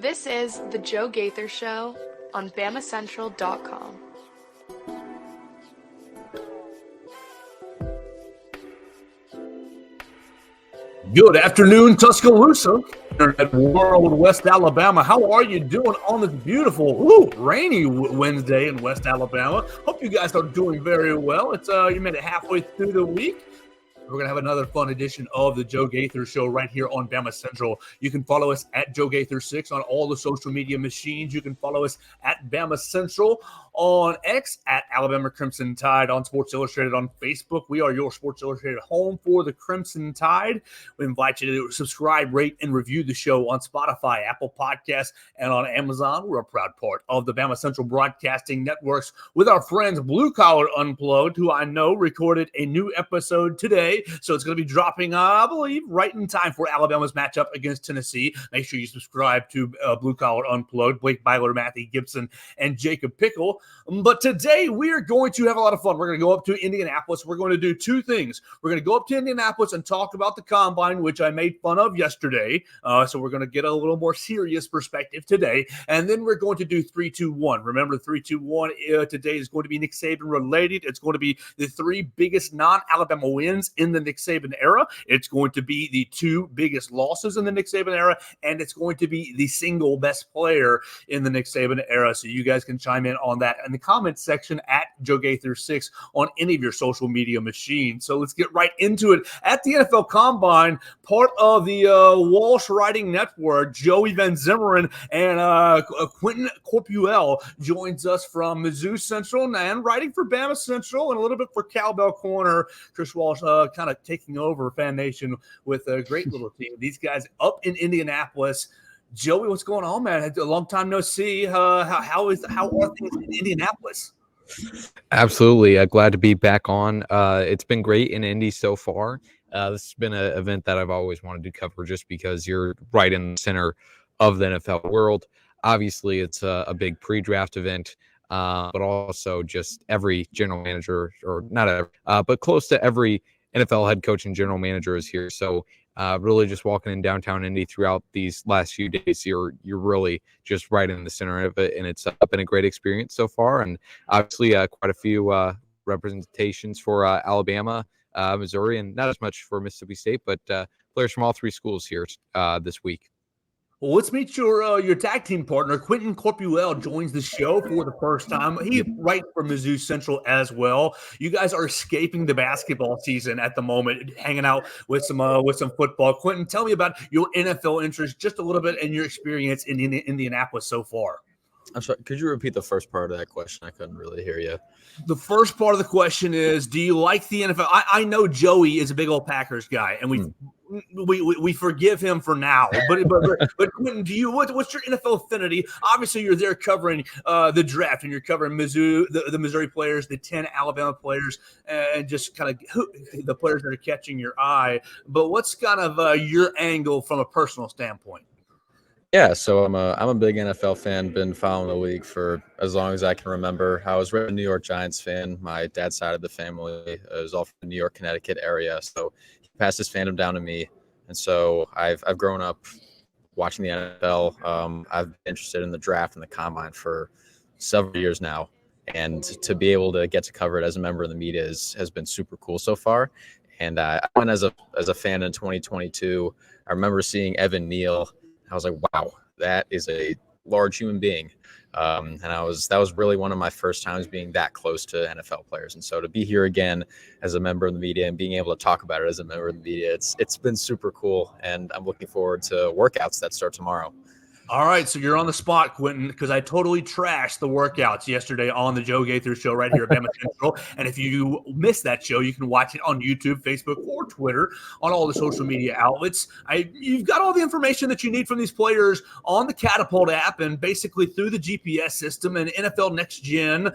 This is The Joe Gaither Show on BamaCentral.com. Good afternoon, Tuscaloosa, Internet World, West Alabama. How are you doing on this beautiful, rainy Wednesday in West Alabama? Hope you guys are doing very well. It's you made it halfway through the week. We're going to have another fun edition of the Joe Gaither Show right here on Bama Central. You can follow us at Joe Gaither6 on all the social media machines. You can follow us at Bama Central on X, at Alabama Crimson Tide on Sports Illustrated on Facebook. We are your Sports Illustrated home for the Crimson Tide. We invite you to subscribe, rate, and review the show on Spotify, Apple Podcasts, and on Amazon. We're a proud part of the Bama Central Broadcasting Networks with our friends Blue Collar Unplugged, who I know recorded a new episode today. So it's going to be dropping, I believe, right in time for Alabama's matchup against Tennessee. Make sure you subscribe to Blue Collar Unplugged, Blake Byler, Matthew Gibson, and Jacob Pickle. But today we are going to have a lot of fun. We're going to go up to Indianapolis. We're going to do two things. We're going to go up to Indianapolis and talk about the Combine, which I made fun of yesterday. So we're going to get a little more serious perspective today. And then we're going to do 3-2-1. Remember, 3-2-1 today is going to be Nick Saban related. It's going to be the three biggest non-Alabama wins in the Nick Saban era. It's going to be the two biggest losses in the Nick Saban era, and it's going to be the single best player in the Nick Saban era. So you guys can chime in on that in the comments section at Joe Gaither6 on any of your social media machines. So let's get right into it. At the NFL Combine, part of the Walsh Writing Network, Joey Van Zummeren and Quinten Corpuel joins us from Mizzou Central and writing for Bama Central and a little bit for Cowbell Corner. Chris Walsh kind of taking over Fan Nation with a great little team. These guys up in Indianapolis. Joey, what's going on, man? A long time no see. How are things in Indianapolis? Absolutely. Glad to be back on. It's been great in Indy so far. This has been an event that I've always wanted to cover just because you're right in the center of the NFL world. Obviously, it's a big pre-draft event, but also just every general manager, or not every, but close to every NFL head coach and general manager is here. So really just walking in downtown Indy throughout these last few days, you're really just right in the center of it. And it's been a great experience so far. And obviously quite a few representations for Alabama, Missouri, and not as much for Mississippi State, but players from all three schools here this week. Well, let's meet your tag team partner. Quinten Corpuel joins the show for the first time. He writes for Mizzou Central as well. You guys are escaping the basketball season at the moment, hanging out with some football. Quinten, tell me about your NFL interest just a little bit and your experience in Indianapolis so far. I'm sorry, could you repeat the first part of that question? I couldn't really hear you. The first part of the question is, do you like the NFL? I know Joey is a big old Packers guy, and we forgive him for now. But Quinten, what's your NFL affinity? Obviously, you're there covering the draft, and you're covering Mizzou, the Missouri players, the 10 Alabama players, and just kind of the players that are catching your eye. But what's kind of your angle from a personal standpoint? Yeah, so I'm a big NFL fan. Been following the league for as long as I can remember. I was a New York Giants fan. My dad's side of the family is all from the New York, Connecticut area, so he passed his fandom down to me. And so I've grown up watching the NFL. I've been interested in the draft and the combine for several years now, and to be able to get to cover it as a member of the media has been super cool so far. And I went as a fan in 2022. I remember seeing Evan Neal. I was like, wow, that is a large human being. And that was really one of my first times being that close to NFL players. And so to be here again as a member of the media and being able to talk about it as a member of the media, it's been super cool. And I'm looking forward to workouts that start tomorrow. All right, so you're on the spot, Quinten, because I totally trashed the workouts yesterday on the Joe Gaither Show right here at Bama Central. And if you missed that show, you can watch it on YouTube, Facebook, or Twitter, on all the social media outlets. You've got all the information that you need from these players on the Catapult app and basically through the GPS system and NFL Next Gen.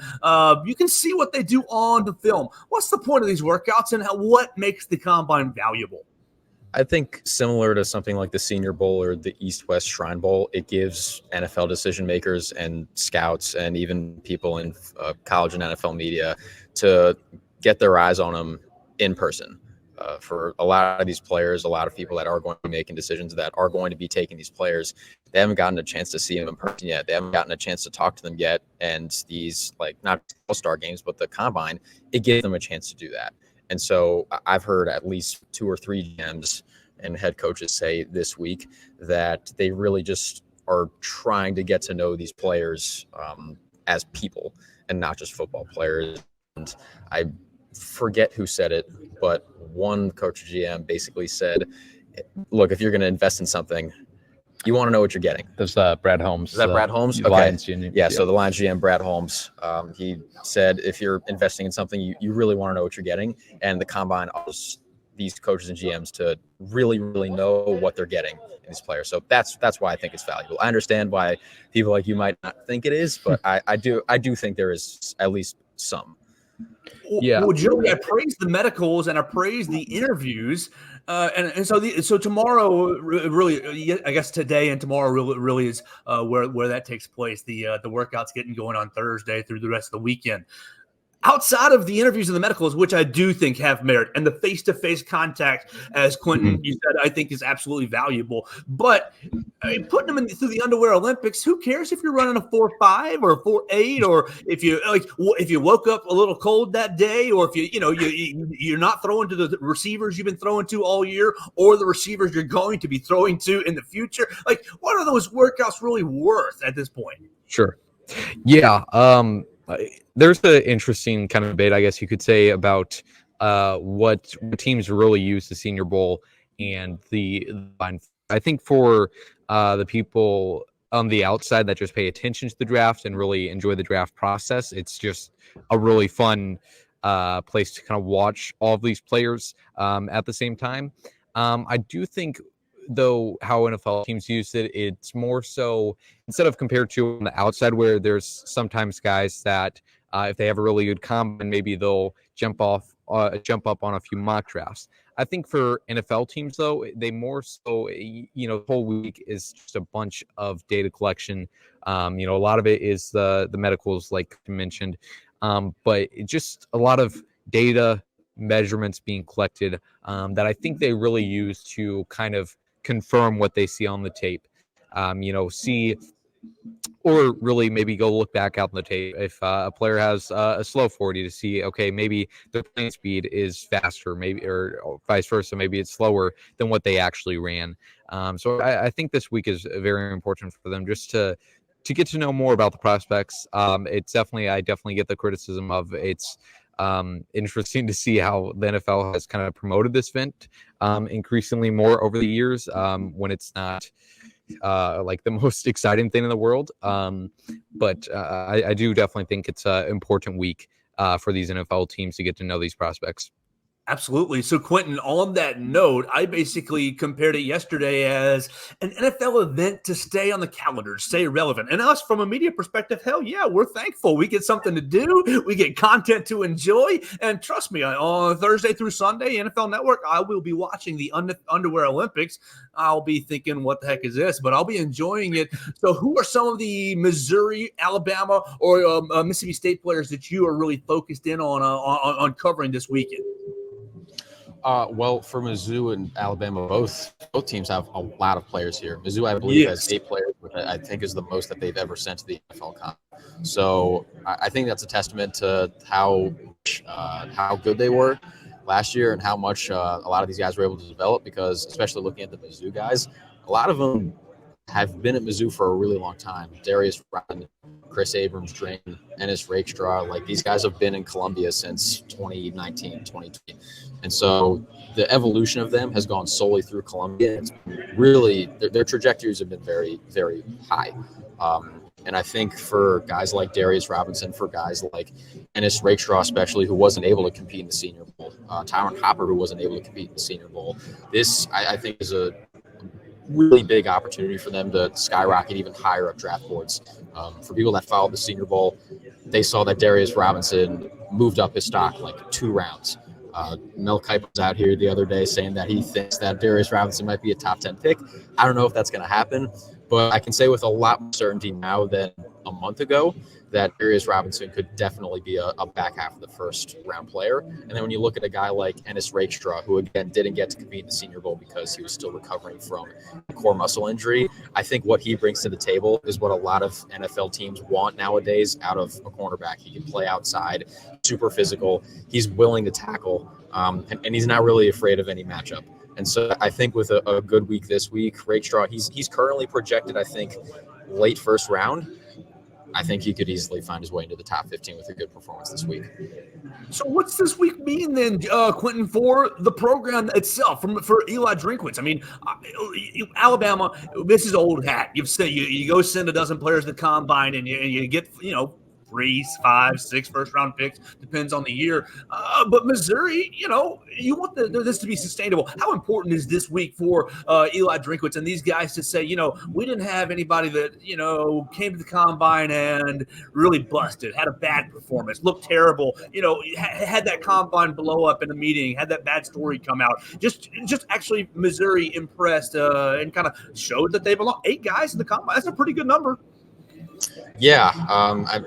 You can see what they do on the film. What's the point of these workouts, and what makes the Combine valuable? I think similar to something like the Senior Bowl or the East-West Shrine Bowl, it gives NFL decision makers and scouts and even people in college and NFL media to get their eyes on them in person. For a lot of these players, a lot of people that are going to be making decisions that are going to be taking these players, they haven't gotten a chance to see them in person yet. They haven't gotten a chance to talk to them yet. And these, like, not all-star games, but the combine, it gives them a chance to do that. And so I've heard at least 2 or 3 GMs and head coaches say this week that they really just are trying to get to know these players as people and not just football players. And I forget who said it, but one coach or GM basically said, look, if you're going to invest in something, you want to know what you're getting. There's Brad Holmes. Is that Brad Holmes? Okay. Lions GM. Yeah, so the Lions GM, Brad Holmes, he said if you're investing in something, you really want to know what you're getting. And the combine allows these coaches and GMs to really, really know what they're getting in these players. So that's why I think it's valuable. I understand why people like you might not think it is, but I do think there is at least some. Yeah. Well, Joey, I praise the medicals and I praise the interviews. And so tomorrow, really, I guess today and tomorrow really is where that takes place. The workouts getting going on Thursday through the rest of the weekend. Outside of the interviews and the medicals, which I do think have merit, and the face-to-face contact, as Quinten, you said, I think is absolutely valuable. But putting them through the underwear Olympics, who cares if you're running a 4.5 or a 4.8, or if you woke up a little cold that day, or if you're not throwing to the receivers you've been throwing to all year, or the receivers you're going to be throwing to in the future. Like, what are those workouts really worth at this point? Sure. Yeah. There's an interesting kind of debate, I guess you could say, about what teams really use the Senior Bowl and I think for the people on the outside that just pay attention to the draft and really enjoy the draft process, it's just a really fun place to kind of watch all of these players at the same time. I do think, though, how NFL teams use it, it's more so instead of compared to on the outside where there's sometimes guys that if they have a really good combine, maybe they'll jump up on a few mock drafts. I think for NFL teams, though, they more so, the whole week is just a bunch of data collection. A lot of it is the medicals, like you mentioned, but just a lot of data measurements being collected that I think they really use to kind of confirm what they see on the tape, see, or really maybe go look back out on the tape. If a player has a slow 40 to see, okay, maybe their playing speed is faster, maybe, or vice versa, maybe it's slower than what they actually ran. So I think this week is very important for them just to get to know more about the prospects. I definitely get the criticism of it's interesting to see how the NFL has kind of promoted this event increasingly more over the years when it's not like the most exciting thing in the world. But I do definitely think it's an important week for these NFL teams to get to know these prospects. Absolutely. So, Quinten, on that note, I basically compared it yesterday as an NFL event to stay on the calendar, stay relevant. And us, from a media perspective, hell yeah, we're thankful. We get something to do. We get content to enjoy. And trust me, on Thursday through Sunday, NFL Network, I will be watching the Underwear Olympics. I'll be thinking, what the heck is this? But I'll be enjoying it. So who are some of the Missouri, Alabama, or Mississippi State players that you are really focused in on covering this weekend? Well, for Mizzou and Alabama, both teams have a lot of players here. Mizzou, I believe, has 8 players, which I think is the most that they've ever sent to the NFL Comp. So I think that's a testament to how good they were last year and how much a lot of these guys were able to develop, because especially looking at the Mizzou guys, a lot of them have been at Mizzou for a really long time. Darius Ryan, Chris Abrams, Drain, Ennis Rakestraw, like these guys have been in Columbia since 2019, 2020. And so the evolution of them has gone solely through Columbia. It's really, their trajectories have been very, very high. And I think for guys like Darius Robinson, for guys like Ennis Rakestraw especially, who wasn't able to compete in the Senior Bowl, Tyron Hopper, who wasn't able to compete in the Senior Bowl, this, I think, is a really big opportunity for them to skyrocket even higher up draft boards. For people that followed the Senior Bowl, they saw that Darius Robinson moved up his stock like 2 rounds. Mel Kipe was out here the other day saying that he thinks that Darius Robinson might be a top 10 pick. I don't know if that's going to happen, but I can say with a lot more certainty now than a month ago that Darius Robinson could definitely be a back half of the first round player. And then when you look at a guy like Ennis Rakestraw, who again didn't get to compete in the Senior Bowl because he was still recovering from a core muscle injury, I think what he brings to the table is what a lot of NFL teams want nowadays out of a cornerback. He can play outside, super physical. He's willing to tackle, and he's not really afraid of any matchup. And so I think with a good week this week, Rakestraw, he's currently projected, I think, late first round. I think he could easily find his way into the top 15 with a good performance this week. So what's this week mean then, Quinten, for the program itself, for Eli Drinkwitz? I mean, Alabama, this is old hat. You go send a dozen players to the combine and you get, 3, 5, 6 first-round picks, depends on the year. But Missouri, you want this to be sustainable. How important is this week for Eli Drinkwitz and these guys to say, we didn't have anybody that, came to the combine and really busted, had a bad performance, looked terrible, had that combine blow up in a meeting, had that bad story come out. Just actually Missouri impressed and kind of showed that they belong. 8 guys in the combine, that's a pretty good number. Yeah,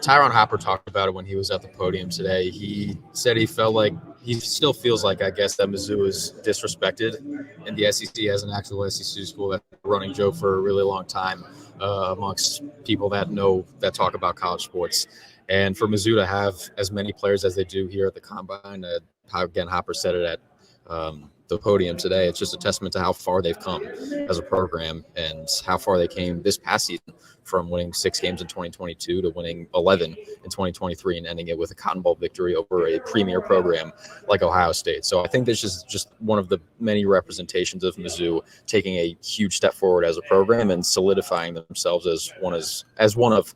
Tyron Hopper talked about it when he was at the podium today. He said he still feels like, I guess, that Mizzou is disrespected in the SEC as an actual SEC school. That's a running joke for a really long time amongst people that talk about college sports. And for Mizzou to have as many players as they do here at the Combine, again, Hopper said it at the podium today, it's just a testament to how far they've come as a program and how far they came this past season, from winning 6 games in 2022 to winning 11 in 2023 and ending it with a Cotton Bowl victory over a premier program like Ohio State. So I think this is just one of the many representations of Mizzou taking a huge step forward as a program and solidifying themselves as one of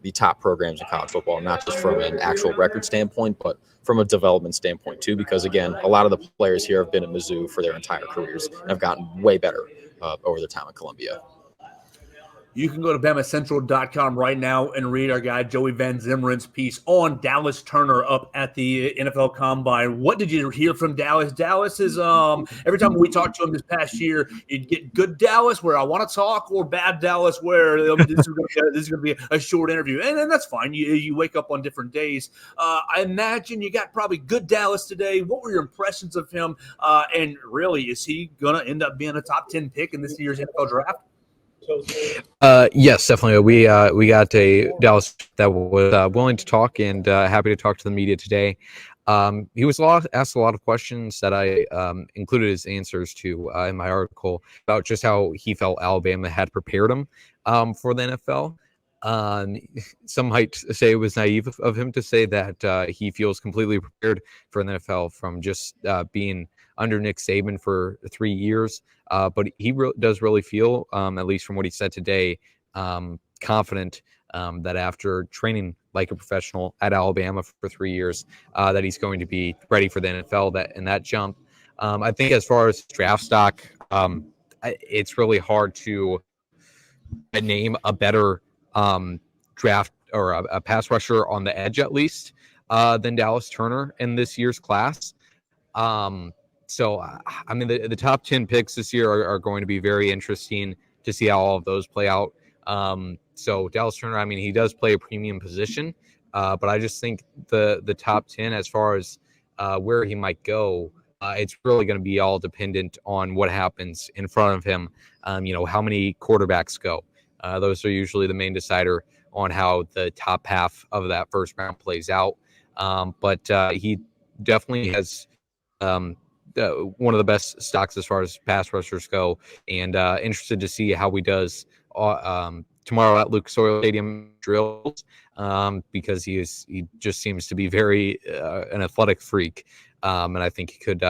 the top programs in college football, not just from an actual record standpoint, but from a development standpoint too, because again, a lot of the players here have been at Mizzou for their entire careers and have gotten way better over their time at Columbia. You can go to BamaCentral.com right now and read our guy Joey Van Zimmeren's piece on Dallas Turner up at the NFL Combine. What did you hear from Dallas? Dallas is every time we talked to him this past year, you'd get good Dallas where I want to talk, or bad Dallas where this is going to be a short interview, and that's fine. You wake up on different days. I imagine you got probably good Dallas today. What were your impressions of him? And really, is he going to end up being a top 10 pick in this year's NFL draft? Yes, definitely. We got a Dallas that was willing to talk and happy to talk to the media today. He was asked a lot of questions that I included his answers to in my article about just how he felt Alabama had prepared him for the NFL. Some might say it was naive of him to say that he feels completely prepared for the NFL from just being under Nick Saban for 3 years. But he does really feel, at least from what he said today, confident that after training like a professional at Alabama for 3 years, that he's going to be ready for the NFL. That jump. I think as far as draft stock, it's really hard to name a better draft or a pass rusher on the edge, at least, than Dallas Turner in this year's class. So, I mean, the top 10 picks this year are going to be very interesting to see how all of those play out. So Dallas Turner, I mean, he does play a premium position, but I just think the top 10, as far as where he might go, it's really going to be all dependent on what happens in front of him. How many quarterbacks go. Those are usually the main decider on how the top half of that first round plays out. But he definitely has one of the best stocks as far as pass rushers go, and interested to see how he does tomorrow at Lucas Oil Stadium drills, because he just seems to be very an athletic freak, and I think he could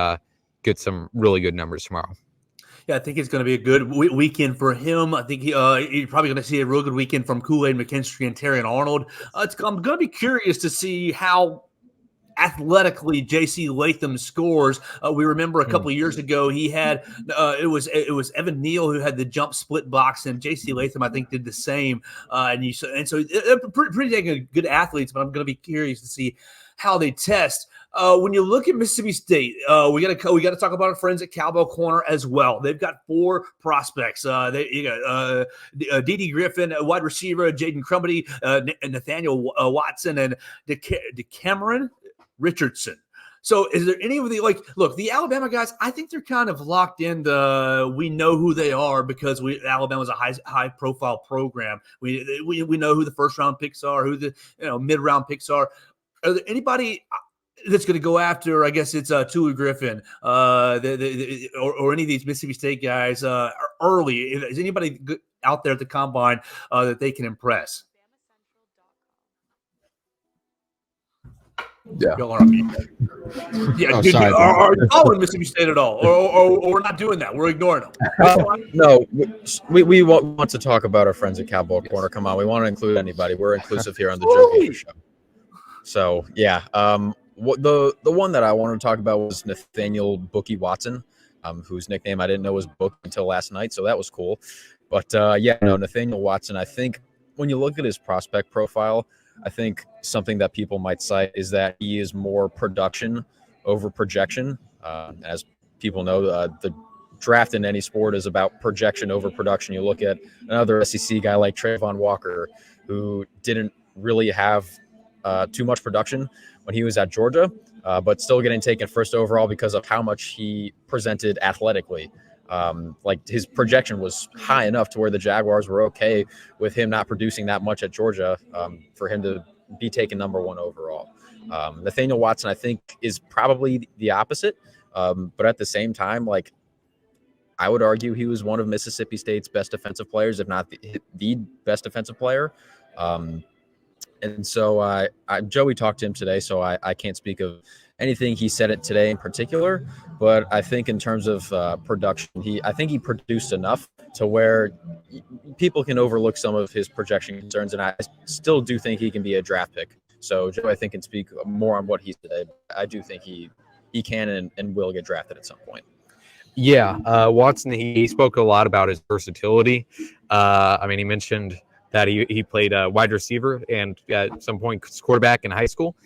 get some really good numbers tomorrow. Yeah, I think it's going to be a good weekend for him. I think you're probably going to see a real good weekend from Kool-Aid McKinstry and Terrion Arnold. I'm going to be curious to see how athletically J.C. Latham scores. We remember a couple of years ago he had it was Evan Neal who had the jump split box, and J.C. Latham I think did the same. So pretty dang good athletes, but I'm going to be curious to see how they test. When you look at Mississippi State, we got to talk about our friends at Cowbell Corner as well. They've got 4 prospects. You got D.D. Griffin, a wide receiver, Jaden Crumity, Nathaniel Watson, and DeCameron Richardson. So is there any of the look, the Alabama guys, I think they're kind of locked in we know who they are because Alabama's a high profile program. We know who the first round picks are, who the mid round picks are. Are there anybody that's going to go after, I guess it's Tulu Griffin or any of these Mississippi State guys early? Is anybody out there at the combine that they can impress? Yeah. Yeah. Are you following Mississippi State at all? Or we're not doing that. We're ignoring them. No, we want to talk about our friends at Cowboy Corner. Come on. We want to include anybody. We're inclusive here on the Joe Gaither Show. So, yeah. The one that I wanted to talk about was Nathaniel Bookie Watson, whose nickname I didn't know was Book until last night. So that was cool. But, Nathaniel Watson, I think when you look at his prospect profile, I think something that people might cite is that he is more production over projection. As people know, the draft in any sport is about projection over production. You look at another SEC guy like Trayvon Walker, who didn't really have too much production when he was at Georgia, but still getting taken first overall because of how much he presented athletically. His projection was high enough to where the Jaguars were okay with him not producing that much at Georgia for him to be taken number 1 overall. Nathaniel Watson, I think, is probably the opposite. But at the same time, I would argue he was one of Mississippi State's best defensive players, if not the best defensive player. And so Joey talked to him today, so I can't speak of anything he said it today in particular, but I think in terms of production, I think he produced enough to where people can overlook some of his projection concerns, and I still do think he can be a draft pick. So Joe, I think, can speak more on what he said. I do think he can and will get drafted at some point. Yeah, Watson, he spoke a lot about his versatility. He mentioned that he played wide receiver and at some point quarterback in high school.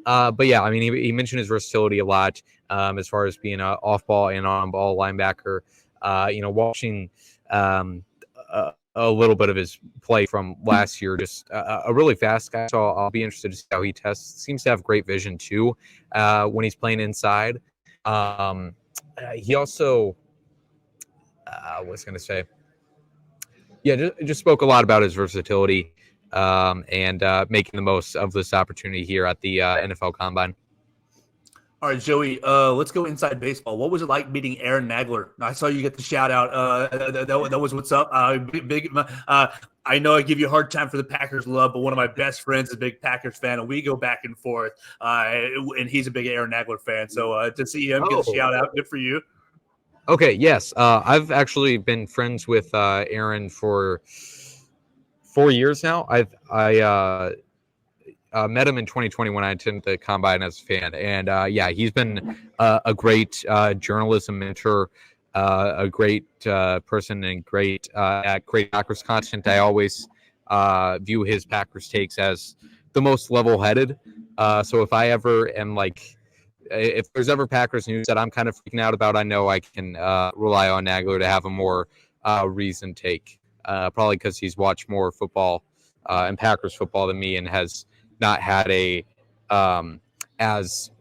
But yeah, he mentioned his versatility a lot as far as being an off-ball and on-ball linebacker. Watching a little bit of his play from last year, just a really fast guy. So I'll be interested to see how he tests. Seems to have great vision too when he's playing inside. He also, what's going to say? Yeah, just spoke a lot about his versatility and making the most of this opportunity here at the NFL Combine. All right, Joey, let's go inside baseball. What was it like meeting Aaron Nagler? I saw you get the shout out. That was what's up. I know I give you a hard time for the Packers love, but one of my best friends is a big Packers fan, and we go back and forth. And he's a big Aaron Nagler fan. So to see him get a shout out, good for you. Okay, yes. I've actually been friends with Aaron for 4 years now. I met him in 2020 when I attended the Combine as a fan. And, he's been a great journalism mentor, a great person, and great Packers content. I always view his Packers takes as the most level-headed. So if I ever am if there's ever Packers news that I'm kind of freaking out about, I know I can rely on Nagler to have a more reasoned take, probably because he's watched more football and Packers football than me and has not had a as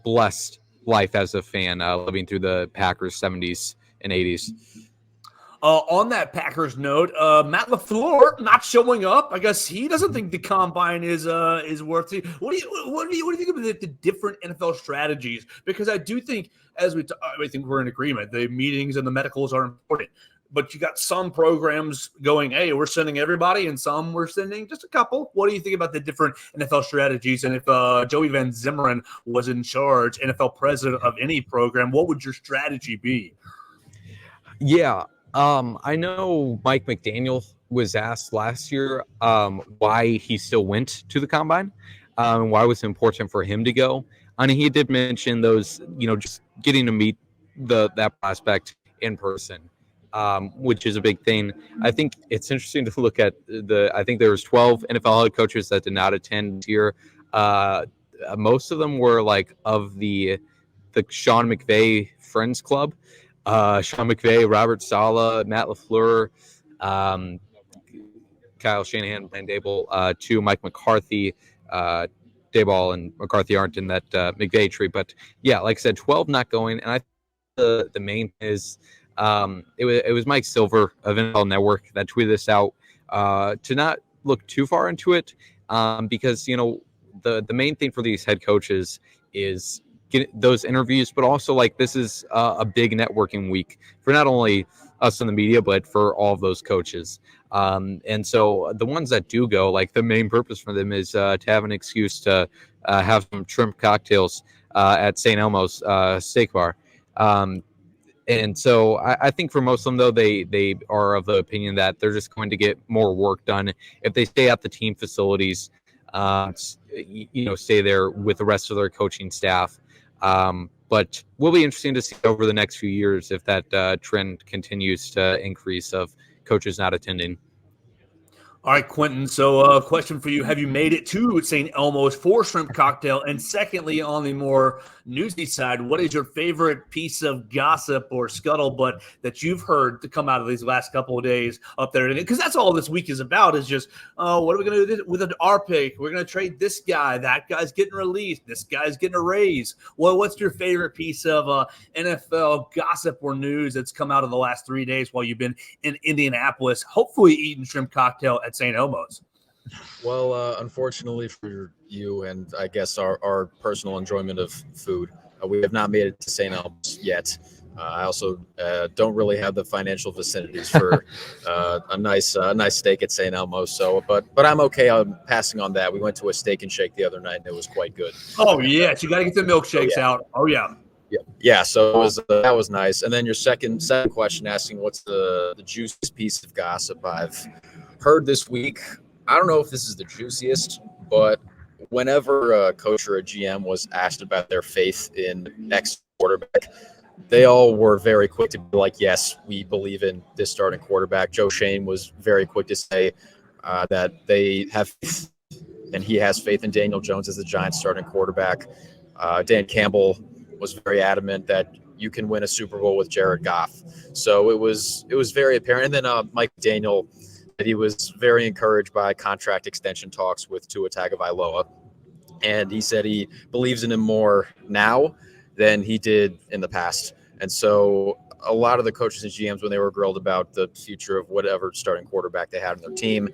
blessed life as a fan living through the Packers 70s and 80s. On that Packers note, Matt LaFleur not showing up. I guess he doesn't think the combine is worth it. What do you think of the different NFL strategies? Because I do think, I think we're in agreement. The meetings and the medicals are important, but you got some programs going, hey, we're sending everybody, and some we're sending just a couple. What do you think about the different NFL strategies? And if Joey Van Zummeren was in charge, NFL president of any program, what would your strategy be? Yeah. I know Mike McDaniel was asked last year why he still went to the Combine. Why was it important for him to go? And he did mention those, just getting to meet that prospect in person, which is a big thing. I think it's interesting to look at I think there was 12 NFL head coaches that did not attend this year. Most of them were like of the Sean McVay Friends Club. Sean McVay, Robert Saleh, Matt LaFleur, Kyle Shanahan, Brian Dable, to Mike McCarthy. Dayball and McCarthy aren't in that McVay tree, but yeah, like I said, 12 not going, and I think the main is it was Mike Silver of NFL Network that tweeted this out to not look too far into it because the main thing for these head coaches is get those interviews, but also like this is a big networking week for not only us in the media, but for all of those coaches. And so the ones that do go, like the main purpose for them is to have an excuse to have some shrimp cocktails at St. Elmo's steak bar. And so I think for most of them, though, they are of the opinion that they're just going to get more work done if they stay at the team facilities, stay there with the rest of their coaching staff. But will be interesting to see over the next few years if that trend continues to increase of coaches not attending. All right, Quinten. So question for you. Have you made it to St. Elmo's for shrimp cocktail? And secondly, on the more newsy side, what is your favorite piece of gossip or scuttlebutt that you've heard to come out of these last couple of days up there? Because that's all this week is about is just, what are we going to do with our pick? We're going to trade this guy. That guy's getting released. This guy's getting a raise. Well, what's your favorite piece of NFL gossip or news that's come out of the last 3 days while you've been in Indianapolis, hopefully eating shrimp cocktail at St. Elmo's? Well, unfortunately for you and I guess our personal enjoyment of food, we have not made it to St. Elmo's yet. I also don't really have the financial vicinities for a nice steak at St. Elmo's. So, but I'm okay. I'm passing on that. We went to a steak and shake the other night, and it was quite good. Oh yes, you got to get the milkshakes out. Oh yeah. Yeah. So it was that was nice. And then your second question asking what's the juiciest piece of gossip I've heard this week. I don't know if this is the juiciest, but whenever a coach or a GM was asked about their faith in X quarterback, they all were very quick to be like, yes, we believe in this starting quarterback. Joe Shane was very quick to say that they have faith, and he has faith in Daniel Jones as the Giants starting quarterback. Dan Campbell was very adamant that you can win a Super Bowl with Jared Goff. So it was very apparent. And then Mike Daniel, that he was very encouraged by contract extension talks with Tua Tagovailoa. And he said he believes in him more now than he did in the past. And so a lot of the coaches and GMs, when they were grilled about the future of whatever starting quarterback they had on their team,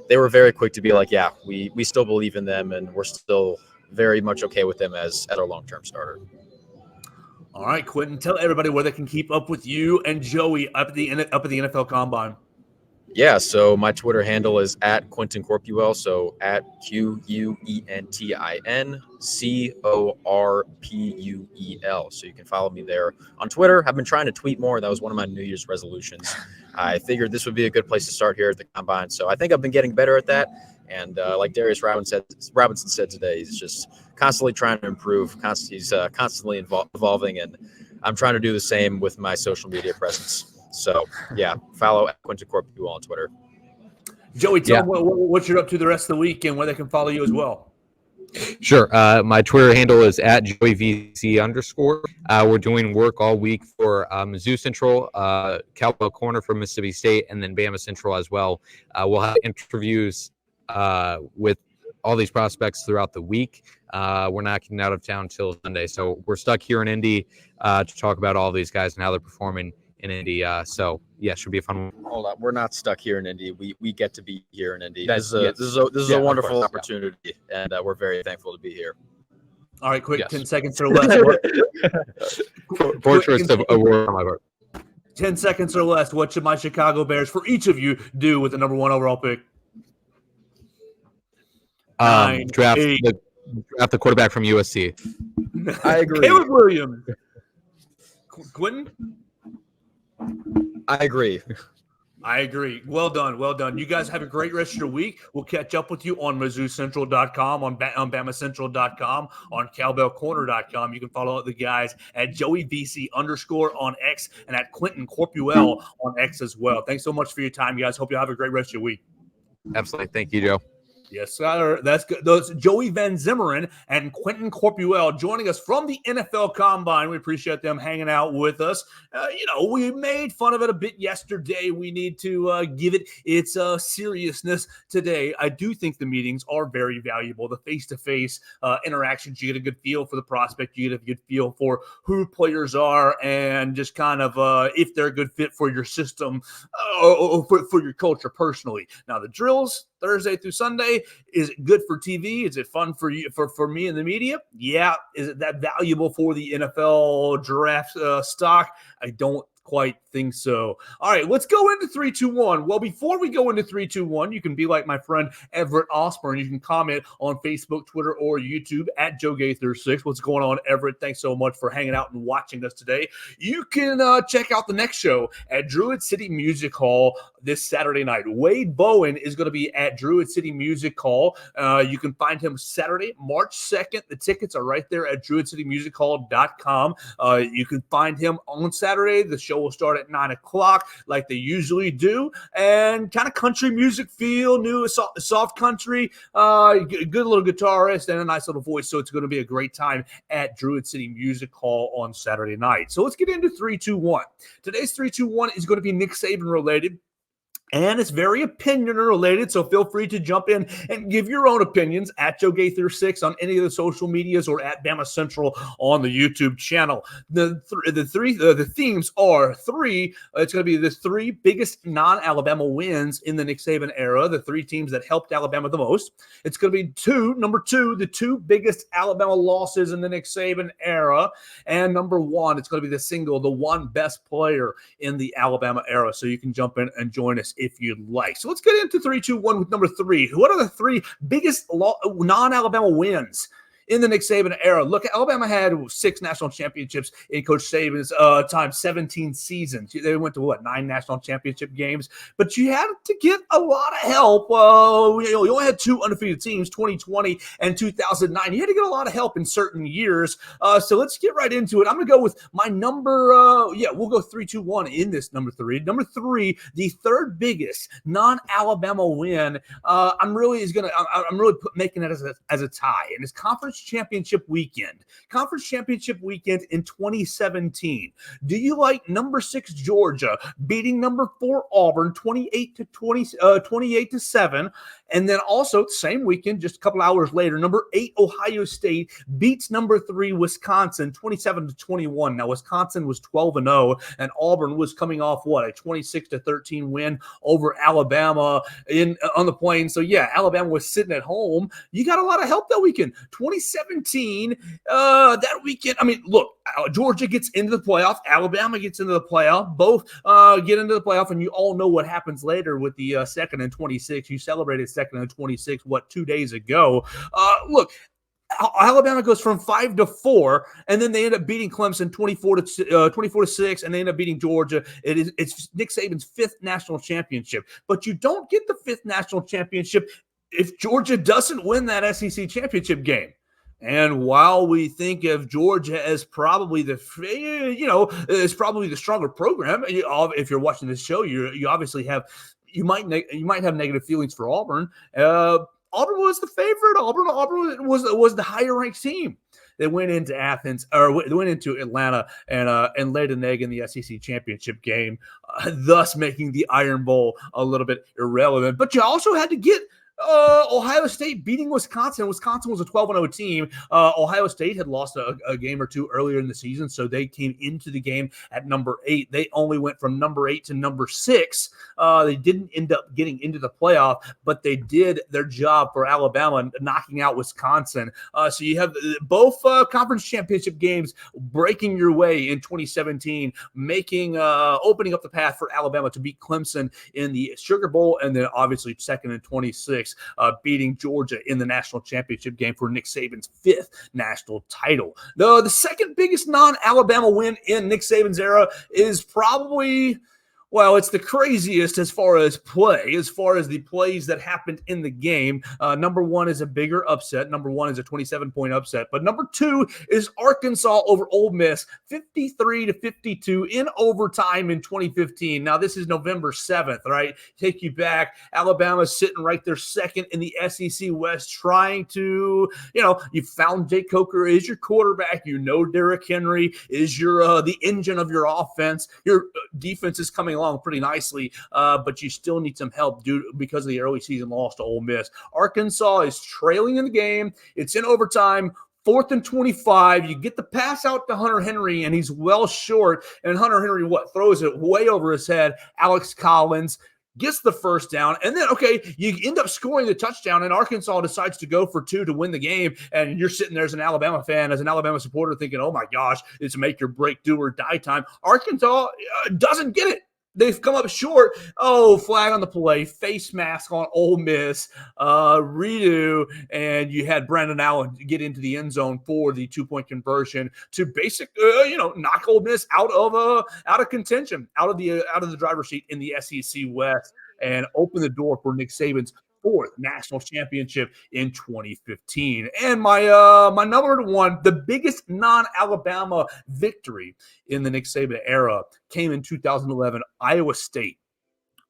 they were very quick to be like, yeah, we still believe in them, and we're still very much okay with them as our long-term starter. All right, Quinten, tell everybody where they can keep up with you and Joey up at the NFL Combine. Yeah, so my Twitter handle is at Quinten Corpuel, so at QuentinCorpuel. So you can follow me there on Twitter. I've been trying to tweet more. That was one of my New Year's resolutions. I figured this would be a good place to start here at the Combine. So I think I've been getting better at that. And like Darius Robinson said today, he's just constantly trying to improve. He's constantly evolving, and I'm trying to do the same with my social media presence. So, yeah, follow at Quinten Corpuel on Twitter. Joey, tell them what you're up to the rest of the week and where they can follow you as well. Sure. My Twitter handle is at JoeyVC_. We're doing work all week for Mizzou Central, Cowbell Corner for Mississippi State, and then BamaCentral as well. We'll have interviews with all these prospects throughout the week. We're not getting out of town till Sunday, so we're stuck here in Indy to talk about all these guys and how they're performing in Indy. So yeah, should be a fun one. Hold on, we're not stuck here in Indy. We get to be here in Indy. This is a wonderful opportunity, and we're very thankful to be here. All right, quick, 10 seconds or less. Fortress of a word on my part. 10 seconds or less. What should my Chicago Bears, for each of you, do with the number 1 overall pick? Draft the quarterback from USC. I agree. Caleb Williams. Quinten? I agree. I agree. Well done. Well done. You guys have a great rest of your week. We'll catch up with you on MizzouCentral.com, on BamaCentral.com, on CowbellCorner.com. You can follow the guys at JoeyVC_ on X and at Quinten Corpuel on X as well. Thanks so much for your time, guys. Hope you have a great rest of your week. Absolutely. Thank you, Joe. Yes, sir. That's good. Those Joey Van Zummeren and Quinten Corpuel joining us from the NFL Combine. We appreciate them hanging out with us. We made fun of it a bit yesterday. We need to give it its seriousness today. I do think the meetings are very valuable. The face-to-face interactions, you get a good feel for the prospect. You get a good feel for who players are and just kind of if they're a good fit for your system or for your culture personally. Now, the drills, Thursday through Sunday. Is it good for TV? Is it fun for you, for me and the media? Yeah. Is it that valuable for the NFL draft stock? I don't quite think so. All right, let's go into 3-2-1. Well, before we go into 3-2-1, you can be like my friend Everett Osborne. You can comment on Facebook, Twitter, or YouTube at Joe Gaither 6. What's going on, Everett? Thanks so much for hanging out and watching us today. You can check out the next show at Druid City Music Hall this Saturday night. Wade Bowen is going to be at Druid City Music Hall. You can find him Saturday, March 2nd. The tickets are right there at druidcitymusichall.com. You can find him on Saturday. The show will start at 9 o'clock like they usually do, and kind of country music feel, new soft country, good little guitarist and a nice little voice. So it's going to be a great time at Druid City Music Hall on Saturday night. So let's get into 3-2-1. Today's 3-2-1 is going to be Nick Saban related. And it's very opinion related, so feel free to jump in and give your own opinions at Joe Gaither 6 on any of the social medias or at BamaCentral on the YouTube channel. The themes are three. It's going to be the three biggest non-Alabama wins in the Nick Saban era, the three teams that helped Alabama the most. It's going to be number two, the two biggest Alabama losses in the Nick Saban era. And number one, it's going to be the one best player in the Alabama era. So you can jump in and join us if you'd like. So let's get into 3-2-1 with number three. What are the three biggest non-Alabama wins in the Nick Saban era? Look, Alabama had 6 national championships in Coach Saban's time, 17 seasons. They went to 9 national championship games, but you had to get a lot of help. You only had 2 undefeated teams, 2020 and 2009. You had to get a lot of help in certain years. So let's get right into it. I'm going to go with my number. We'll go 3-2-1 in this number 3. Number 3, the third biggest non-Alabama win. I'm really making it as a tie, and it's Conference Championship Weekend in 2017. Do you like number 6 Georgia beating number 4 Auburn 28-7, and then also same weekend, just a couple hours later, number 8 Ohio State beats number 3 Wisconsin 27-21. Now Wisconsin was 12-0, and Auburn was coming off a 26-13 win over Alabama on the Plains. So yeah, Alabama was sitting at home. You got a lot of help that weekend. 2017, that weekend. I mean, look, Georgia gets into the playoff. Alabama gets into the playoff. Both get into the playoff, and you all know what happens later with the 2nd and 26. You celebrated 2nd and 26, 2 days ago. Look, Alabama goes from 5-4, and then they end up beating Clemson 24-6, and they end up beating Georgia. It's Nick Saban's 5th national championship, but you don't get the 5th national championship if Georgia doesn't win that SEC championship game. And while we think of Georgia as probably the stronger program, if you're watching this show, you obviously might have negative feelings for Auburn. Auburn was the favorite. Auburn was the higher ranked team. They went into Atlanta and laid an egg in the SEC championship game, thus making the Iron Bowl a little bit irrelevant. But you also had to get Ohio State beating Wisconsin. Wisconsin was a 12-0 team. Ohio State had lost a game or two earlier in the season, so they came into the game at number 8. They only went from number 8 to number 6. They didn't end up getting into the playoff, but they did their job for Alabama, knocking out Wisconsin. So you have both conference championship games breaking your way in 2017, opening up the path for Alabama to beat Clemson in the Sugar Bowl, and then obviously 2nd and 26. Beating Georgia in the national championship game for Nick Saban's 5th national title. The second biggest non-Alabama win in Nick Saban's era is probably Well, it's the craziest as far as play, as far as the plays that happened in the game. Number one is a bigger upset. Number one is a 27-point upset. But number two is Arkansas over Ole Miss, 53-52 in overtime in 2015. Now, this is November 7th, right? Take you back. Alabama's sitting right there second in the SEC West, trying to, you found Jake Coker is your quarterback. Derrick Henry is your the engine of your offense. Your defense is coming along pretty nicely, but you still need some help because of the early season loss to Ole Miss. Arkansas is trailing in the game. It's in overtime. 4th and 25. You get the pass out to Hunter Henry, and he's well short. And Hunter Henry, throws it way over his head. Alex Collins gets the first down, and then, you end up scoring the touchdown, and Arkansas decides to go for 2 to win the game, and you're sitting there as an Alabama fan, as an Alabama supporter, thinking, oh my gosh, it's make or break, do or die time. Arkansas doesn't get it. They've come up short. Oh, flag on the play, face mask on Ole Miss, redo, and you had Brandon Allen get into the end zone for the 2-point conversion to knock Ole Miss out of contention, out of the driver's seat in the SEC West, and open the door for Nick Saban's 4th national championship in 2015. And my number one, the biggest non-Alabama victory in the Nick Saban era came in 2011, Iowa State.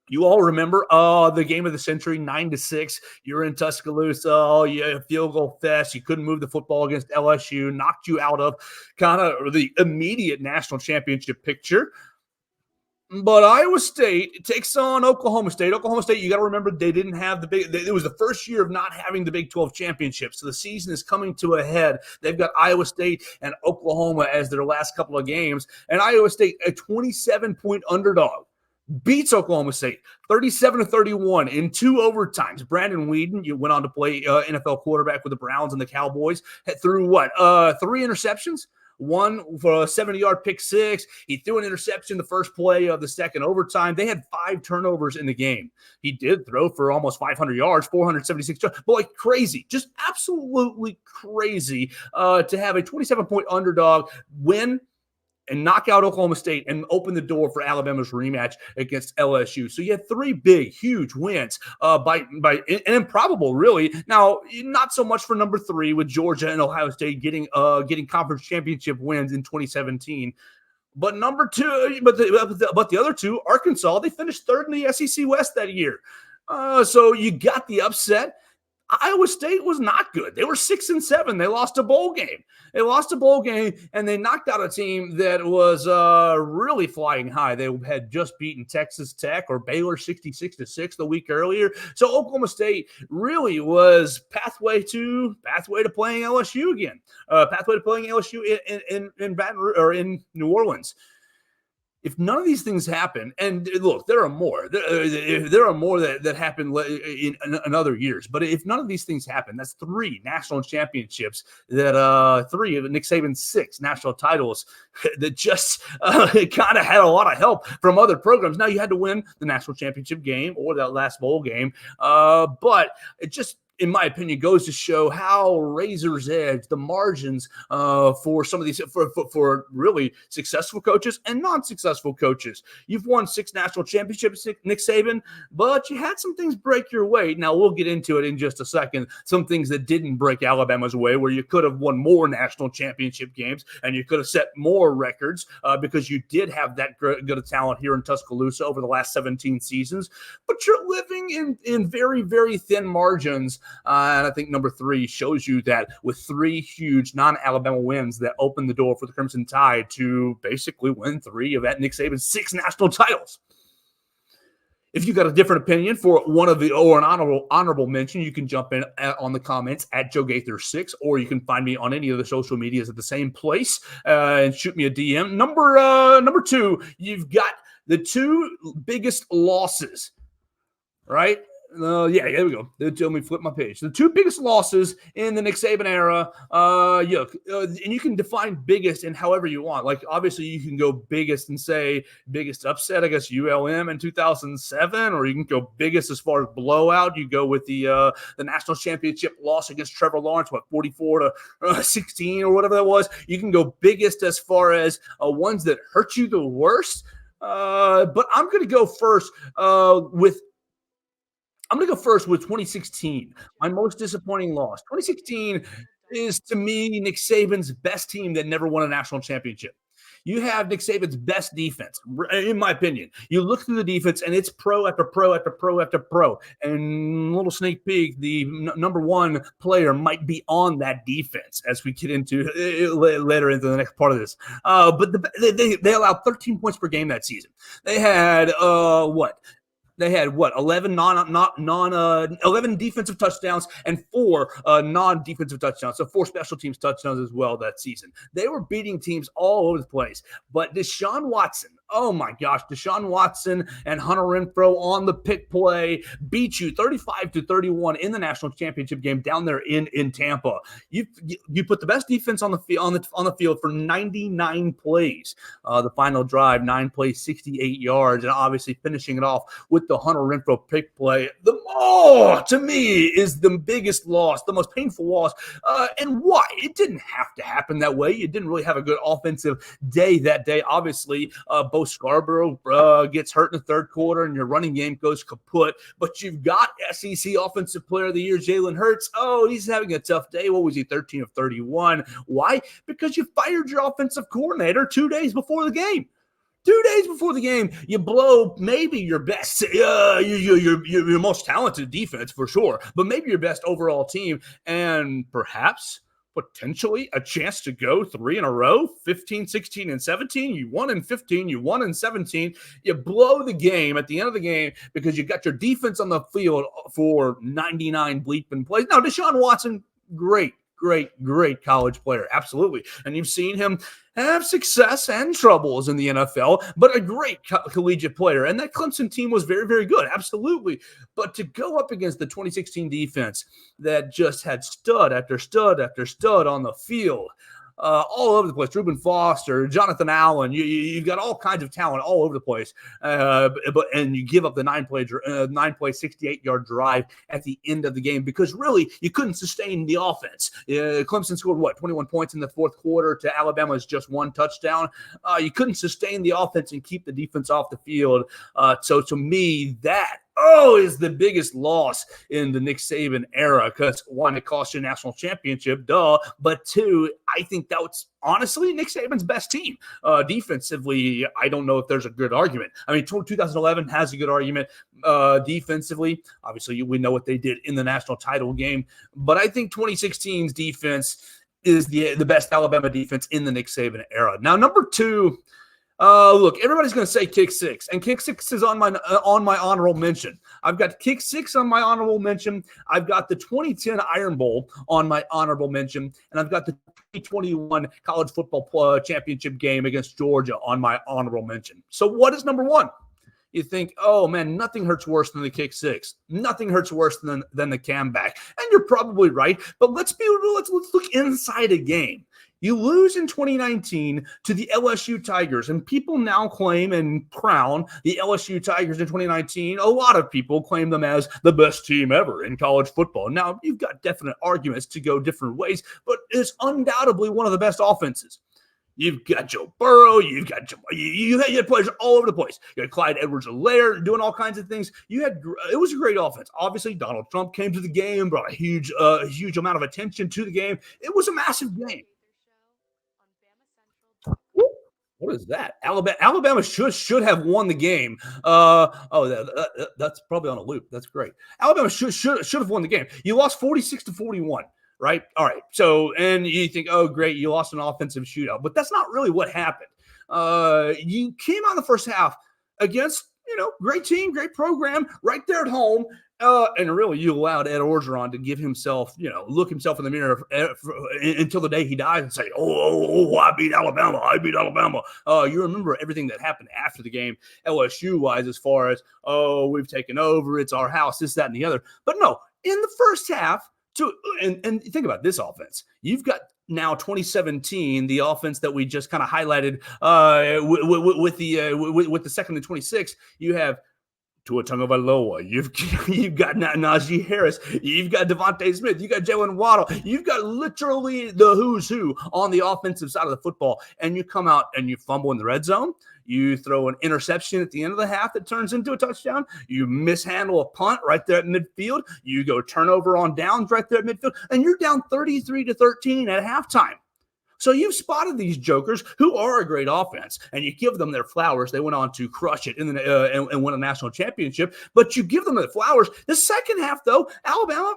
You all remember the game of the century, 9-6. You're in Tuscaloosa, field goal fest. You couldn't move the football against LSU, knocked you out of kind of the immediate national championship picture. But Iowa State takes on Oklahoma State. Oklahoma State, you got to remember, they didn't have it was the first year of not having the Big 12 championship. So the season is coming to a head. They've got Iowa State and Oklahoma as their last couple of games. And Iowa State, a 27-point underdog, beats Oklahoma State 37-31 in 2 overtimes. Brandon Weeden, you went on to play NFL quarterback with the Browns and the Cowboys, threw 3 interceptions? One for a 70-yard pick six. He threw an interception the first play of the second overtime. They had 5 turnovers in the game. He did throw for almost 500 yards, 476 yards, but crazy, just absolutely crazy to have a 27-point underdog win and knock out Oklahoma State and open the door for Alabama's rematch against LSU. So you had 3 big, huge wins by improbable, really. Now, not so much for number 3 with Georgia and Ohio State getting conference championship wins in 2017. But number 2, but the other 2, Arkansas, they finished 3rd in the SEC West that year. So you got the upset. Iowa State was not good. They were 6-7. They lost a bowl game. And they knocked out a team that was really flying high. They had just beaten Texas Tech or Baylor 66-6 the week earlier. So Oklahoma State really was pathway to playing LSU again. Pathway to playing LSU in Baton Rouge or in New Orleans. If none of these things happen, and look, there are more. There are more that happen in other years. But if none of these things happen, that's 3 national championships. 3 of Nick Saban's 6 national titles that just kind of had a lot of help from other programs. Now you had to win the national championship game or that last bowl game, but it just, in my opinion, goes to show how razor's edge the margins for some of these for really successful coaches and non-successful coaches. You've won 6 national championships, Nick Saban, but you had some things break your way. Now we'll get into it in just a second. Some things that didn't break Alabama's way, where you could have won more national championship games and you could have set more records because you did have that good of talent here in Tuscaloosa over the last 17 seasons. But you're living in very, very thin margins. And I think number 3 shows you that with 3 huge non-Alabama wins that opened the door for the Crimson Tide to basically win 3 of that Nick Saban's 6 national titles. If you got a different opinion for one of the or an honorable mention, you can jump in on the comments at Joe Gaither 6, or you can find me on any of the social medias at the same place and shoot me a DM. Number 2, you've got the 2 biggest losses, right? There we go. Let me flip my page. The 2 biggest losses in the Nick Saban era, and you can define biggest in however you want. Like, obviously, you can go biggest and say biggest upset, I guess, ULM in 2007, or you can go biggest as far as blowout. You go with the national championship loss against Trevor Lawrence, 44-16 or whatever that was. You can go biggest as far as ones that hurt you the worst. But I'm going to go first with 2016. My most disappointing loss. 2016 is, to me, Nick Saban's best team that never won a national championship. You have Nick Saban's best defense, in my opinion. You look through the defense, and it's pro after pro after pro after pro. And little sneak peek, the number one player might be on that defense as we get into later into the next part of this. But they allowed 13 points per game that season. They had what? They had 11 11 defensive touchdowns and 4 non-defensive touchdowns. So 4 special teams touchdowns as well that season. They were beating teams all over the place. But Deshaun Watson, oh my gosh, Deshaun Watson and Hunter Renfrow on the pick play beat you 35-31 in the national championship game down there in Tampa. You put the best defense on the field for 99 plays. The final drive, 9 plays, 68 yards, and obviously finishing it off with the Hunter Renfrow pick play. To me, is the biggest loss, the most painful loss. And why? It didn't have to happen that way. You didn't really have a good offensive day that day. Obviously, Bo Scarborough gets hurt in the third quarter, and your running game goes kaput. But you've got SEC Offensive Player of the Year, Jalen Hurts. Oh, he's having a tough day. What was he, 13 of 31? Why? Because you fired your offensive coordinator 2 days before the game. 2 days before the game, you blow maybe your best, your most talented defense for sure, but maybe your best overall team, and perhaps potentially a chance to go 3 in a row, 15, 16, and 17. You won in 15, you won in 17. You blow the game at the end of the game because you got your defense on the field for 99 bleeping plays. Now, Deshaun Watson, great college player. Absolutely. And you've seen him have success and troubles in the NFL, but a great collegiate player. And that Clemson team was very, very good. Absolutely. But to go up against the 2016 defense that just had stud after stud after stud on the field, all over the place. Reuben Foster, Jonathan Allen, you've got all kinds of talent all over the place. And you give up the 9-play, 68-yard drive at the end of the game because really you couldn't sustain the offense. Clemson scored 21 points in the fourth quarter to Alabama's just 1 touchdown. You couldn't sustain the offense and keep the defense off the field. So to me, that is the biggest loss in the Nick Saban era because, 1, it cost you a national championship, but 2, I think that was honestly Nick Saban's best team. Defensively, I don't know if there's a good argument. I mean, 2011 has a good argument defensively. Obviously, we know what they did in the national title game, but I think 2016's defense is the best Alabama defense in the Nick Saban era. Now, number 2, look, everybody's going to say kick 6, and kick 6 is on my honorable mention. I've got kick 6 on my honorable mention. I've got the 2010 Iron Bowl on my honorable mention, and I've got the 2021 college football championship game against Georgia on my honorable mention. So what is number 1? You think, oh man, nothing hurts worse than the kick 6. Nothing hurts worse than the comeback. And you're probably right, but let's look inside a game. You lose in 2019 to the LSU Tigers, and people now claim and crown the LSU Tigers in 2019. A lot of people claim them as the best team ever in college football. Now, you've got definite arguments to go different ways, but it's undoubtedly one of the best offenses. You've got Joe Burrow. You had players all over the place. You had Clyde Edwards-Helaire doing all kinds of things. It was a great offense. Obviously, Donald Trump came to the game, brought a huge amount of attention to the game. It was a massive game. What is that? Alabama should have won the game. That's probably on a loop. That's great. Alabama should have won the game. You lost 46-41, right? All right. So, and you think, oh, great, you lost an offensive shootout, but that's not really what happened. You came out in the first half against, great team, great program, right there at home. And really, you allowed Ed Orgeron to give himself, look himself in the mirror until the day he dies and say, I beat Alabama. You remember everything that happened after the game, LSU-wise, as far as, we've taken over, it's our house, this, that, and the other. But no, in the first half, and think about this offense. You've got now 2017, the offense that we just kind of highlighted with the second and 26, you have Tua Tagovailoa, you've got Najee Harris, you've got Devontae Smith, you got Jalen Waddle, you've got literally the who's who on the offensive side of the football, and you come out and you fumble in the red zone, You throw an interception at the end of the half that turns into a touchdown. You mishandle a punt right there at midfield. You go turnover on downs right there at midfield, and you're down 33-13 at halftime. So you've spotted these jokers who are a great offense, and you give them their flowers. They went on to crush it and win a national championship, but you give them their flowers. The second half, though, Alabama,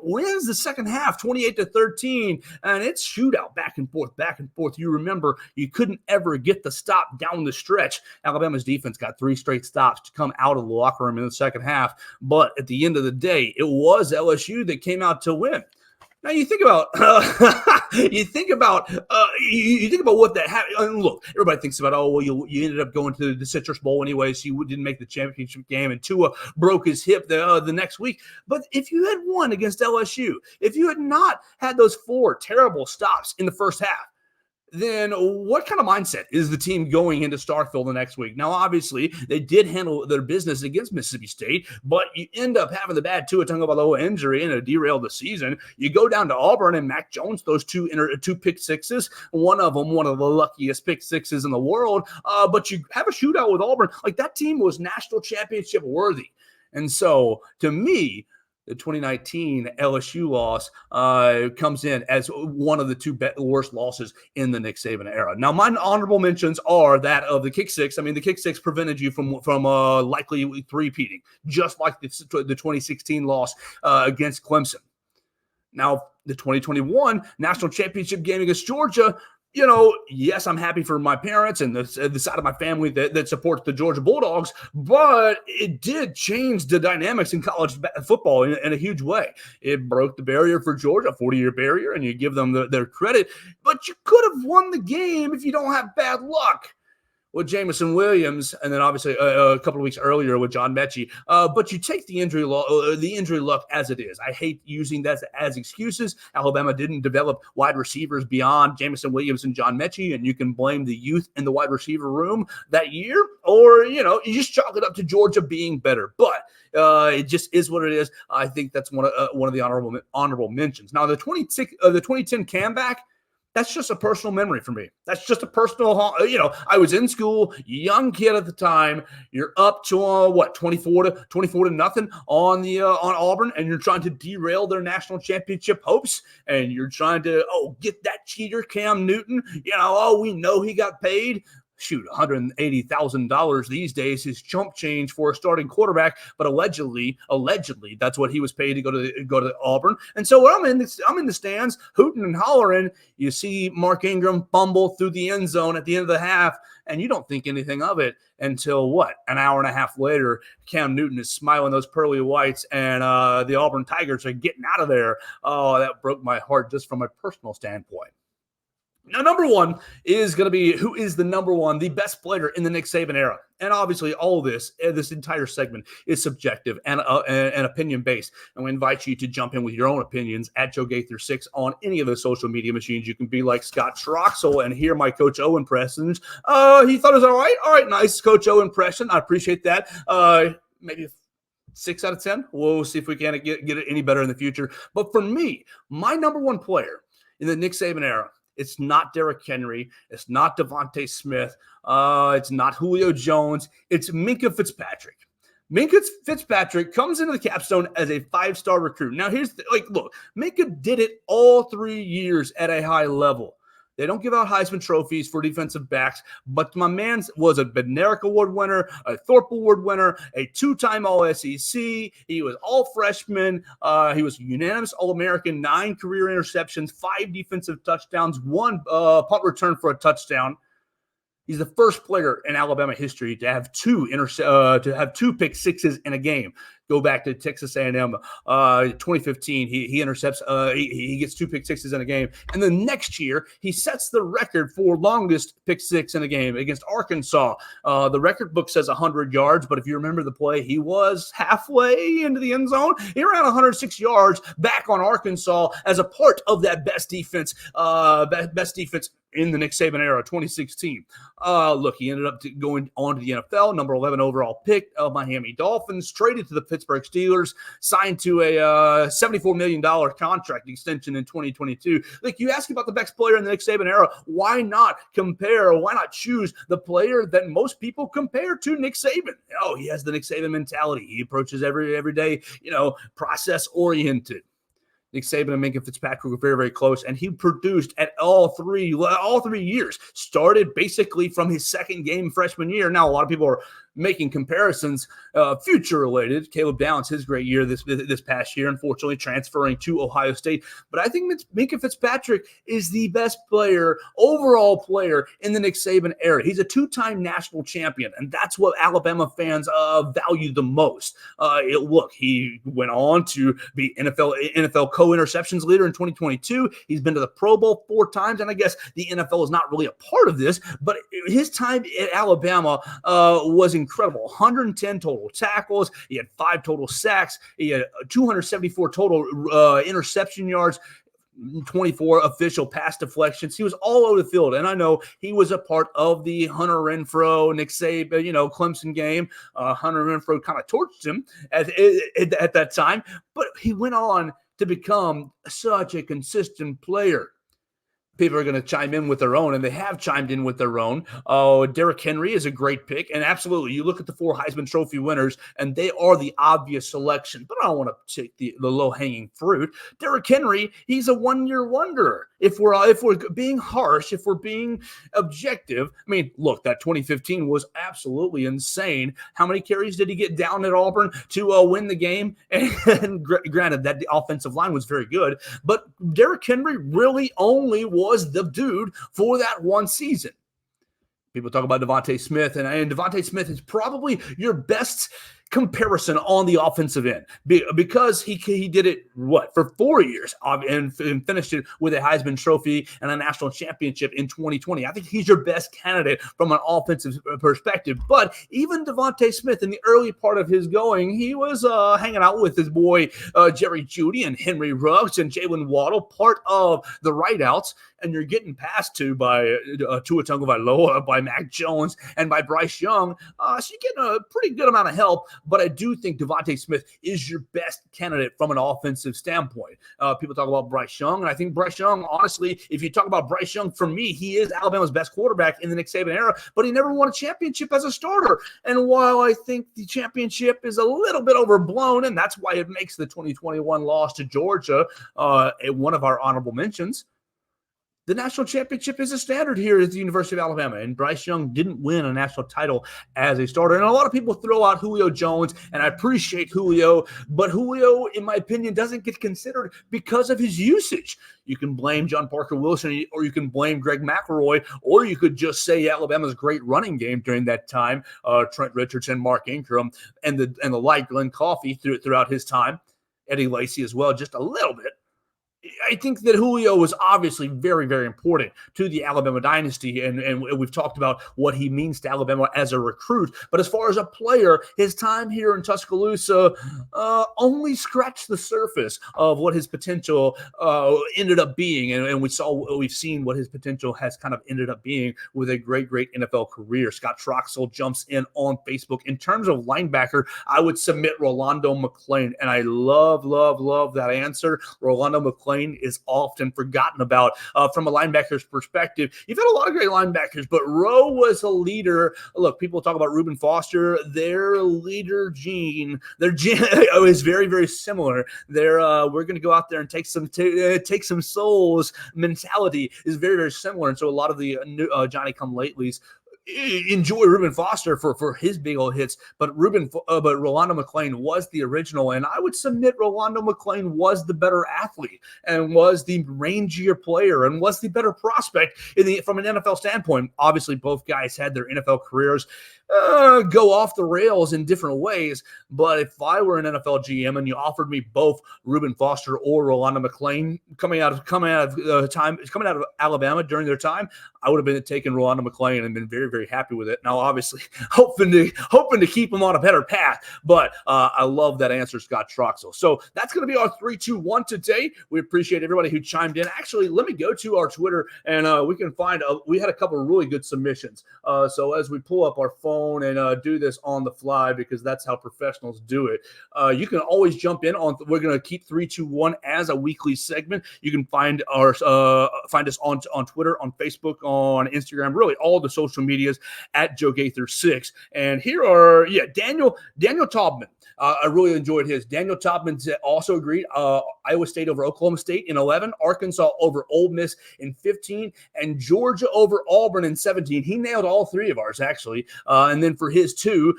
wins the second half 28-13, and it's shootout back and forth, back and forth. You remember you couldn't ever get the stop down the stretch. Alabama's defense got 3 straight stops to come out of the locker room in the second half, but at the end of the day, it was LSU that came out to win. Now you think about you think about what that happened. Look, everybody thinks about, you ended up going to the Citrus Bowl anyway, so you didn't make the championship game, and Tua broke his hip the next week. But if you had won against LSU, if you had not had those 4 terrible stops in the first half, then what kind of mindset is the team going into Starkville the next week? Now, obviously, they did handle their business against Mississippi State, but you end up having the bad Tua Tagovailoa injury and it derailed the season. You go down to Auburn and Mac Jones throws 2 pick sixes, one of them one of the luckiest pick sixes in the world, but you have a shootout with Auburn. Like, that team was national championship worthy. And so, to me, the 2019 LSU loss comes in as one of the 2 worst losses in the Nick Saban era. Now, my honorable mentions are that of the kick six. I mean, the kick six prevented you from likely three-peating, just like the 2016 loss against Clemson. Now, the 2021 national championship game against Georgia, yes, I'm happy for my parents and the side of my family that supports the Georgia Bulldogs, but it did change the dynamics in college football in a huge way. It broke the barrier for Georgia, a 40-year barrier, and you give them their credit, but you could have won the game if you don't have bad luck with Jamison Williams, and then obviously a couple of weeks earlier with John Mechie. But you take the injury luck as it is. I hate using that as excuses. Alabama didn't develop wide receivers beyond Jamison Williams and John Mechie, and you can blame the youth in the wide receiver room that year, or you just chalk it up to Georgia being better. But it just is what it is. I think that's one of the honorable mentions. Now the 2010 comeback. That's just a personal memory for me. That's just a personal, I was in school, young kid at the time. You're up to 24 to nothing on Auburn, and you're trying to derail their national championship hopes, and you're trying to get that cheater Cam Newton. We know he got paid. Shoot, $180,000 these days is chump change for a starting quarterback, but allegedly, that's what he was paid to go to Auburn. And so I'm in the stands, hooting and hollering. You see Mark Ingram fumble through the end zone at the end of the half, and you don't think anything of it until an hour and a half later, Cam Newton is smiling those pearly whites, and the Auburn Tigers are getting out of there. Oh, that broke my heart just from a personal standpoint. Now, number one is going to be who is the best player in the Nick Saban era. And obviously, all this entire segment is subjective and opinion-based. And we invite you to jump in with your own opinions at Joe Gaither 6 on any of the social media machines. You can be like Scott Troxel and hear my Coach O impressions. He thought it was all right. All right, nice Coach O impression. I appreciate that. Maybe 6 out of 10. We'll see if we can get it any better in the future. But for me, my number one player in the Nick Saban era, it's not Derrick Henry. It's not Devontae Smith. It's not Julio Jones. It's Minkah Fitzpatrick. Minkah Fitzpatrick comes into the capstone as a 5-star recruit. Now, look, Minkah did it all 3 years at a high level. They don't give out Heisman trophies for defensive backs, but my man was a Bednarik Award winner, a Thorpe Award winner, a 2-time All-SEC. He was all-freshman. He was unanimous All-American, 9 career interceptions, 5 defensive touchdowns, 1 punt return for a touchdown. He's the first player in Alabama history to have 2 pick sixes in a game. Go back to Texas A&M, 2015. He intercepts. He gets 2 pick sixes in a game, and the next year he sets the record for longest pick six in a game against Arkansas. The record book says 100 yards, but if you remember the play, he was halfway into the end zone. He ran 106 yards back on Arkansas as a part of that best defense in the Nick Saban era, 2016. Look, he ended up going on to the NFL, number 11 overall pick of Miami Dolphins, traded to the Pittsburgh Steelers, signed to a $74 million contract extension in 2022. Like, you ask about the best player in the Nick Saban era, why not compare, why not choose the player that most people compare to Nick Saban? Oh, he has the Nick Saban mentality. He approaches every day, process-oriented. Nick Saban and Minka Fitzpatrick were very, very close, and he produced at all three years. Started basically from his second game freshman year. Now, a lot of people are making comparisons future-related. Caleb Downs, his great year this past year, unfortunately transferring to Ohio State. But I think Minka Fitzpatrick is the best overall player in the Nick Saban era. He's a two-time national champion, and that's what Alabama fans value the most. He went on to be NFL co-interceptions leader in 2022. He's been to the Pro Bowl 4 times, and I guess the NFL is not really a part of this, but his time at Alabama was incredible. 110 total tackles. He had 5 total sacks. He had 274 total interception yards. 24 official pass deflections. He was all over the field. And I know he was a part of the Hunter Renfrow, Nick Saban, Clemson game. Hunter Renfrow kind of torched him at that time, but he went on to become such a consistent player. People are going to chime in with their own, and they have chimed in with their own. Oh, Derrick Henry is a great pick, and absolutely, you look at the 4 Heisman Trophy winners, and they are the obvious selection, but I don't want to take the low-hanging fruit. Derrick Henry, he's a one-year wonder. If we're being harsh, if we're being objective, I mean, look, that 2015 was absolutely insane. How many carries did he get down at Auburn to win the game? And granted, that the offensive line was very good, but Derrick Henry really only was the dude for that one season. People talk about Devontae Smith, and Devontae Smith is probably your best comparison on the offensive end because he did it for 4 years and finished it with a Heisman Trophy and a national championship in 2020. I think he's your best candidate from an offensive perspective. But even Devontae Smith, in the early part of his going, he was hanging out with his boy Jerry Jeudy and Henry Ruggs and Jalen Waddle, part of the Rideouts, and you're getting passed to by Tua Tagovailoa, by Mac Jones, and by Bryce Young. So you're getting a pretty good amount of help. But I do think Devontae Smith is your best candidate from an offensive standpoint. People talk about Bryce Young, and I think Bryce Young, honestly, if you talk about Bryce Young, for me, he is Alabama's best quarterback in the Nick Saban era, but he never won a championship as a starter. And while I think the championship is a little bit overblown, and that's why it makes the 2021 loss to Georgia one of our honorable mentions, the national championship is a standard here at the University of Alabama, and Bryce Young didn't win a national title as a starter. And a lot of people throw out Julio Jones, and I appreciate Julio, but Julio, in my opinion, doesn't get considered because of his usage. You can blame John Parker Wilson, or you can blame Greg McElroy, or you could just say Alabama's great running game during that time, Trent Richardson, Mark Ingram, and the like, Glenn Coffey throughout his time, Eddie Lacy as well, just a little bit. I think that Julio was obviously very, very important to the Alabama dynasty, and we've talked about what he means to Alabama as a recruit. But as far as a player, his time here in Tuscaloosa only scratched the surface of what his potential ended up being, and we've seen what his potential has kind of ended up being with a great, great NFL career. Scott Troxell jumps in on Facebook. In terms of linebacker, I would submit Rolando McClain, and I love that answer. Rolando McClain is often forgotten about from a linebacker's perspective. You've had a lot of great linebackers, but Rowe was a leader. Look, people talk about Reuben Foster. Their leader gene is very, very similar. We're going to go out there and take some souls mentality is very, very similar. And so a lot of the Johnny-come-latelys enjoy Reuben Foster for his big old hits, but Rolando McClain was the original, and I would submit Rolando McClain was the better athlete and was the rangier player and was the better prospect from an NFL standpoint. Obviously, both guys had their NFL careers go off the rails in different ways, but if I were an NFL GM and you offered me both Reuben Foster or Rolando McClain coming out of Alabama during their time, I would have been taking Rolando McClain and been very, very very happy with it. Now, obviously, hoping to keep him on a better path, but I love that answer, Scott Troxel. So that's going to be our 3, 2, 1 today. We appreciate everybody who chimed in. Actually, let me go to our Twitter, and we can find we had a couple of really good submissions. So as we pull up our phone and do this on the fly, because that's how professionals do it, you can always jump in on. We're going to keep 3, 2, 1 as a weekly segment. You can find us on Twitter, on Facebook, on Instagram, really all the social medias at Joe Gaither 6. And here are Daniel Taubman. I really enjoyed his. Daniel Taubman also agreed. Iowa State over Oklahoma State in 11, Arkansas over Ole Miss in 15, and Georgia over Auburn in 17. He nailed all three of ours, actually. And then for his two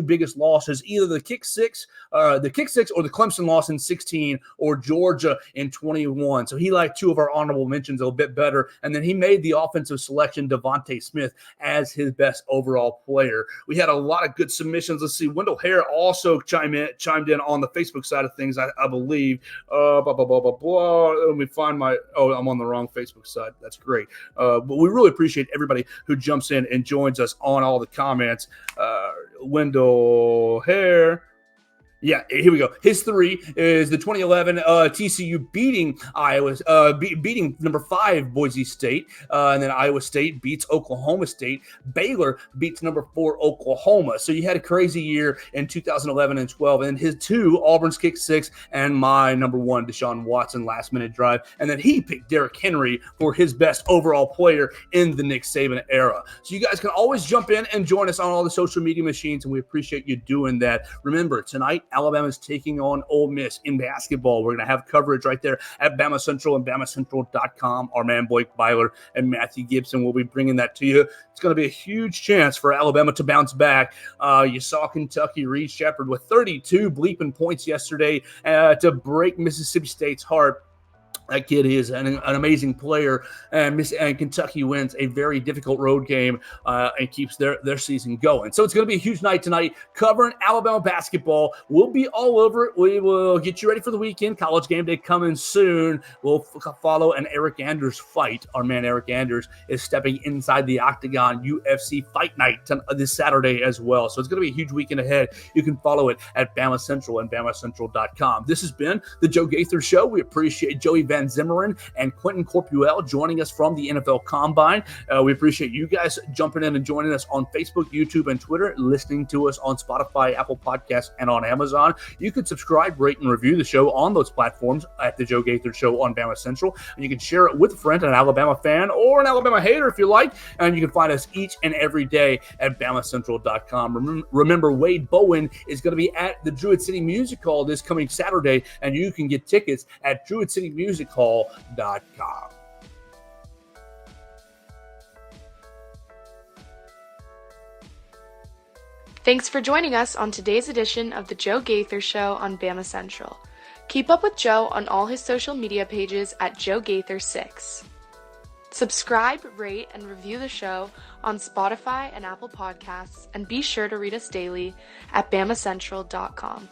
biggest losses, either the kick six or the Clemson loss in 16, or Georgia in 21. So he liked two of our honorable mentions a little bit better. And then he made the offensive selection, Devontae Smith, as his best overall player. We had a lot of good submissions. Let's see. Wendell Hare also chimed in on the Facebook side of things, I believe. Let me find I'm on the wrong Facebook side. That's great. But we really appreciate everybody who jumps in and joins us on all the comments. Wendell Hare. Yeah, here we go. His 3 is the 2011 TCU beating beating number 5 Boise State, and then Iowa State beats Oklahoma State. Baylor beats number 4 Oklahoma. So you had a crazy year in 2011 and 12. And his 2, Auburn's kick 6, and my number 1, Deshaun Watson last minute drive. And then he picked Derrick Henry for his best overall player in the Nick Saban era. So you guys can always jump in and join us on all the social media machines, and we appreciate you doing that. Remember, tonight, Alabama's taking on Ole Miss in basketball. We're going to have coverage right there at BamaCentral and BamaCentral.com. Our man Blake Byler and Matthew Gibson will be bringing that to you. It's going to be a huge chance for Alabama to bounce back. You saw Kentucky, Reed Shepherd with 32 bleeping points yesterday to break Mississippi State's heart. That kid is an amazing player, and Kentucky wins a very difficult road game and keeps their season going. So it's going to be a huge night tonight covering Alabama basketball. We'll be all over it. We will get you ready for the weekend. College game day coming soon. We'll follow an Eric Anders fight. Our man Eric Anders is stepping inside the Octagon UFC Fight Night this Saturday as well. So it's going to be a huge weekend ahead. You can follow it at BamaCentral and BamaCentral.com. This has been the Joe Gaither Show. We appreciate Joey Van Zummeren and Quinten Corpuel joining us from the NFL Combine. We appreciate you guys jumping in and joining us on Facebook, YouTube, and Twitter, listening to us on Spotify, Apple Podcasts, and on Amazon. You can subscribe, rate, and review the show on those platforms at the Joe Gaither Show on Bama Central. And you can share it with a friend, an Alabama fan, or an Alabama hater if you like. And you can find us each and every day at BamaCentral.com. Remember, Wade Bowen is going to be at the Druid City Music Hall this coming Saturday, and you can get tickets at druidcitymusichall.com. Thanks for joining us on today's edition of the Joe Gaither Show on Bama Central. Keep up with Joe on all his social media pages at Joe Gaither 6. Subscribe, rate, and review the show on Spotify and Apple Podcasts, and be sure to read us daily at BamaCentral.com.